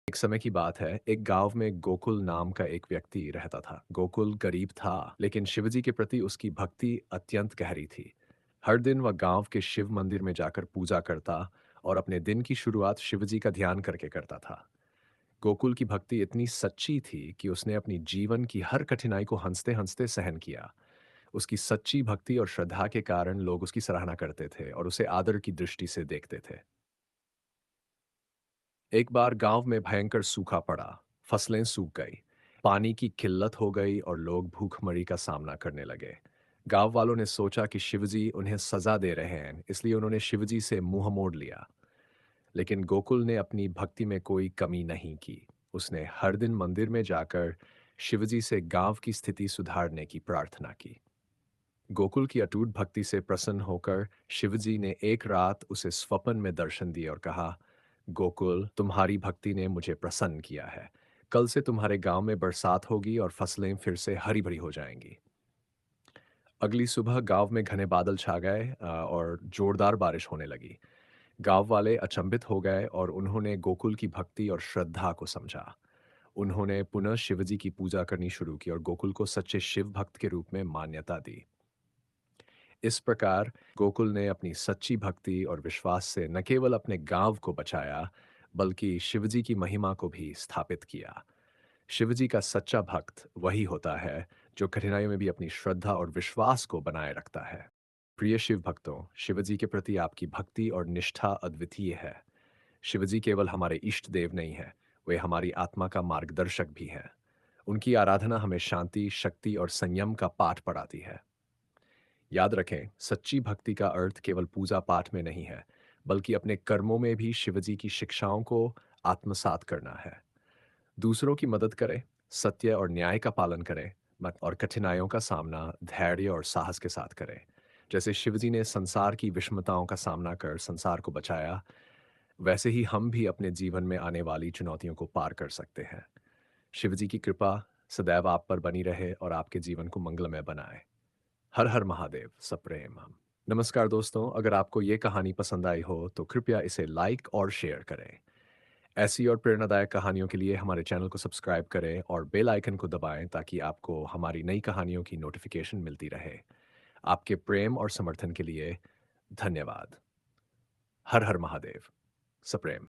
एक समय की बात है, एक गांव में गोकुल नाम का एक व्यक्ति रहता था। गोकुल गरीब था, लेकिन शिवजी के प्रति उसकी भक्ति अत्यंत गहरी थी। हर दिन वह गांव के शिव मंदिर में जाकर पूजा करता और अपने दिन की शुरुआत शिवजी का ध्यान करके करता था। गोकुल की भक्ति इतनी सच्ची थी कि उसने अपनी जीवन की हर कठिनाई को हंसते-हंसते सहन किया। उसकी सच्ची भक्ति और श्रद्धा के कारण लोग उसकी सराहना करते थे और उसे आदर की दृष्टि से देखते थे। एक बार गांव में भयंकर सूखा पड़ा, फसलें सूख गई, पानी की किल्लत हो गई और लोग भूखमरी का सामना करने लगे। गांव वालों ने सोचा कि शिवजी उन्हें सजा दे रहे हैं, इसलिए उन्होंने शिवजी से मुंह मोड़ लिया। लेकिन गोकुल ने अपनी भक्ति में कोई कमी नहीं की। उसने हर दिन मंदिर में जाकर शिवजी से गांव की स्थिति सुधारने की प्रार्थना की। गोकुल की अटूट भक्ति से प्रसन्न होकर शिवजी ने एक रात उसे स्वप्न में दर्शन दिए और कहा, गोकुल, तुम्हारी भक्ति ने मुझे प्रसन्न किया है। कल से तुम्हारे गांव में बरसात होगी और फसलें फिर से हरी भरी हो जाएंगी। अगली सुबह गांव में घने बादल छा गए और जोरदार बारिश होने लगी। गांव वाले अचंभित हो गए और उन्होंने गोकुल की भक्ति और श्रद्धा को समझा। उन्होंने पुनः शिवजी की पूजा करनी शुरू की और गोकुल को सच्चे शिव भक्त के रूप में मान्यता दी। इस प्रकार गोकुल ने अपनी सच्ची भक्ति और विश्वास से न केवल अपने गांव को बचाया, बल्कि शिवजी की महिमा को भी स्थापित किया। शिवजी का सच्चा भक्त वही होता है जो कठिनाइयों में भी अपनी श्रद्धा और विश्वास को बनाए रखता है। प्रिय शिव भक्तों, शिवजी के प्रति आपकी भक्ति और निष्ठा अद्वितीय है। शिवजी केवल हमारे इष्ट देव नहीं है, वे हमारी आत्मा का मार्गदर्शक भी हैं। उनकी आराधना हमें शांति, शक्ति और संयम का पाठ पढ़ाती है। याद रखें, सच्ची भक्ति का अर्थ केवल पूजा पाठ में नहीं है, बल्कि अपने कर्मों में भी शिवजी की शिक्षाओं को आत्मसात करना है। दूसरों की मदद करें, सत्य और न्याय का पालन करें, और कठिनाइयों का सामना धैर्य और साहस के साथ करें। जैसे शिवजी ने संसार की विषमताओं का सामना कर संसार को बचाया, वैसे ही हम भी अपने जीवन में आने वाली चुनौतियों को पार कर सकते हैं। शिवजी की कृपा सदैव आप पर बनी रहे और आपके जीवन को मंगलमय बनाए। हर हर महादेव, सप्रेम हम। नमस्कार दोस्तों, अगर आपको ये कहानी पसंद आई हो तो कृपया इसे लाइक और शेयर करें। ऐसी और प्रेरणादायक कहानियों के लिए हमारे चैनल को सब्सक्राइब करें और बेल आइकन को दबाएं ताकि आपको हमारी नई कहानियों की नोटिफिकेशन मिलती रहे। आपके प्रेम और समर्थन के लिए धन्यवाद। हर हर महादेव, सप्रेम।